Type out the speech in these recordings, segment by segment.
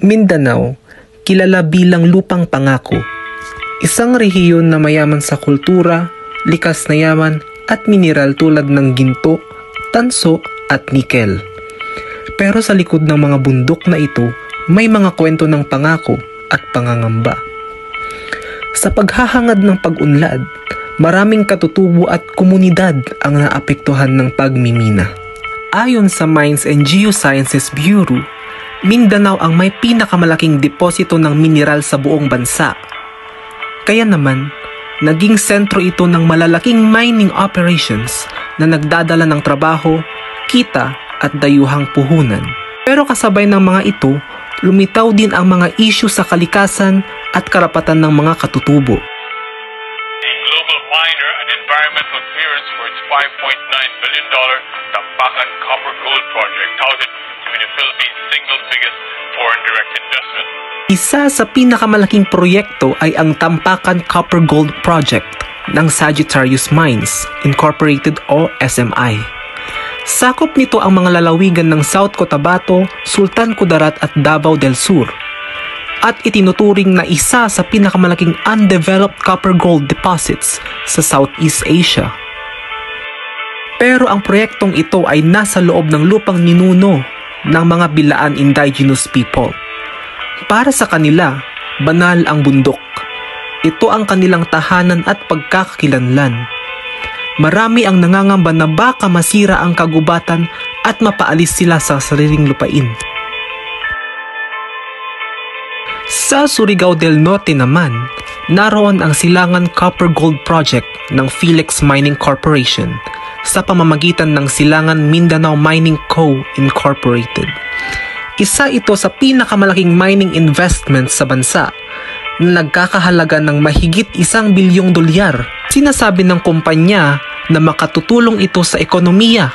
Mindanao, kilala bilang lupang pangako. Isang rehiyon na mayaman sa kultura, likas na yaman at mineral tulad ng ginto, tanso at nikel. Pero sa likod ng mga bundok na ito, may mga kwento ng pangako at pangangamba. Sa paghahangad ng pag-unlad, maraming katutubo at komunidad ang naapektuhan ng pagmimina. Ayon sa Mines and Geosciences Bureau, Mindanao ang may pinakamalaking deposito ng mineral sa buong bansa. Kaya naman, naging sentro ito ng malalaking mining operations na nagdadala ng trabaho, kita at dayuhang puhunan. Pero kasabay ng mga ito, lumitaw din ang mga issue sa kalikasan at karapatan ng mga katutubo. The global minor and environmental clearance for its $5.9 billion Tampakan Copper Gold Project touted to be the Philippines' single biggest foreign direct investment. Isa sa pinakamalaking proyekto ay ang Tampakan Copper Gold Project ng Sagittarius Mines Incorporated o SMI. Sakop nito ang mga lalawigan ng South Cotabato, Sultan Kudarat at Davao del Sur, at itinuturing na isa sa pinakamalaking undeveloped copper gold deposits sa Southeast Asia. Pero ang proyektong ito ay nasa loob ng lupang ninuno ng mga Bilaan indigenous people. Para sa kanila, banal ang bundok. Ito ang kanilang tahanan at pagkakakilanlan. Marami ang nangangamba na baka masira ang kagubatan at mapaalis sila sa sariling lupain. Sa Surigao del Norte naman, naroon ang Silangan Copper Gold Project ng Philex Mining Corporation sa pamamagitan ng Silangan Mindanao Mining Co. Incorporated. Isa ito sa pinakamalaking mining investments sa bansa na nagkakahalaga ng mahigit $1 bilyong. Sinasabi ng kumpanya na makatutulong ito sa ekonomiya.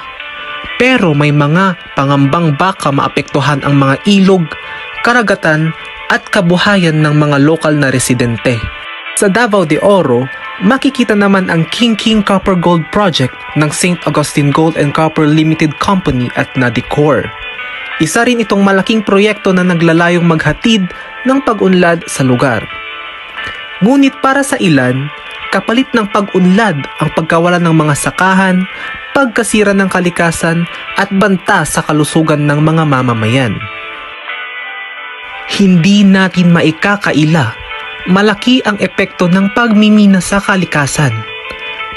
Pero may mga pangambang baka maapektuhan ang mga ilog, karagatan at kabuhayan ng mga lokal na residente. Sa Davao de Oro, makikita naman ang King Copper Gold Project ng St. Augustine Gold and Copper Limited Company at Nadicor. Isa rin itong malaking proyekto na naglalayong maghatid ng pag-unlad sa lugar. Ngunit para sa ilan, kapalit ng pag-unlad ang pagkawalan ng mga sakahan, pagkasira ng kalikasan at banta sa kalusugan ng mga mamamayan. Hindi natin maikakaila. Malaki ang epekto ng pagmimina sa kalikasan.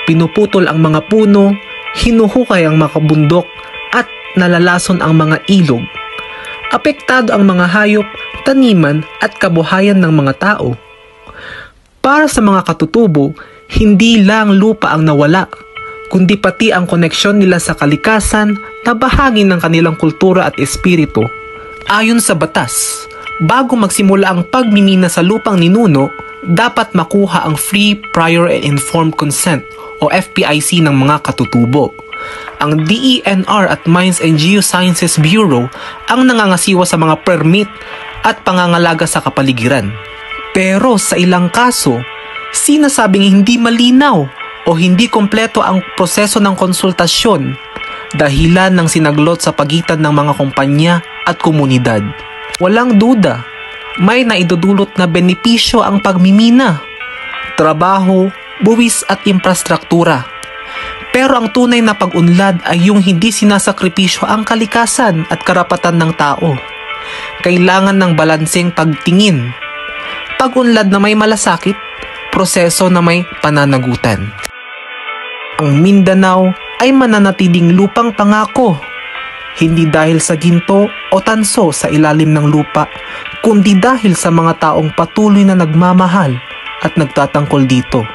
Pinuputol ang mga puno, hinuhukay ang mga bundok, at nalalason ang mga ilog. Apektado ang mga hayop, taniman at kabuhayan ng mga tao. Para sa mga katutubo, hindi lang lupa ang nawala, kundi pati ang koneksyon nila sa kalikasan na bahagi ng kanilang kultura at espiritu. Ayon sa batas, bago magsimula ang pagmimina sa lupang ninuno, dapat makuha ang Free, Prior and Informed Consent o FPIC ng mga katutubo. Ang DENR at Mines and Geosciences Bureau ang nangangasiwa sa mga permit at pangangalaga sa kapaligiran. Pero sa ilang kaso, sinasabing hindi malinaw o hindi kompleto ang proseso ng konsultasyon dahilan ng sinaglot sa pagitan ng mga kumpanya at komunidad. Walang duda, may naidudulot na benepisyo ang pagmimina, trabaho, buwis at infrastruktura. Pero ang tunay na pag-unlad ay yung hindi sinasakripisyo ang kalikasan at karapatan ng tao. Kailangan ng balanseng pagtingin. Pag-unlad na may malasakit, proseso na may pananagutan. Ang Mindanao ay mananatiling lupang pangako. Hindi dahil sa ginto o tanso sa ilalim ng lupa, kundi dahil sa mga taong patuloy na nagmamahal at nagtatangkol dito.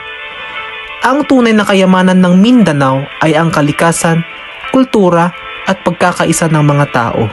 Ang tunay na kayamanan ng Mindanao ay ang kalikasan, kultura at pagkakaisa ng mga tao.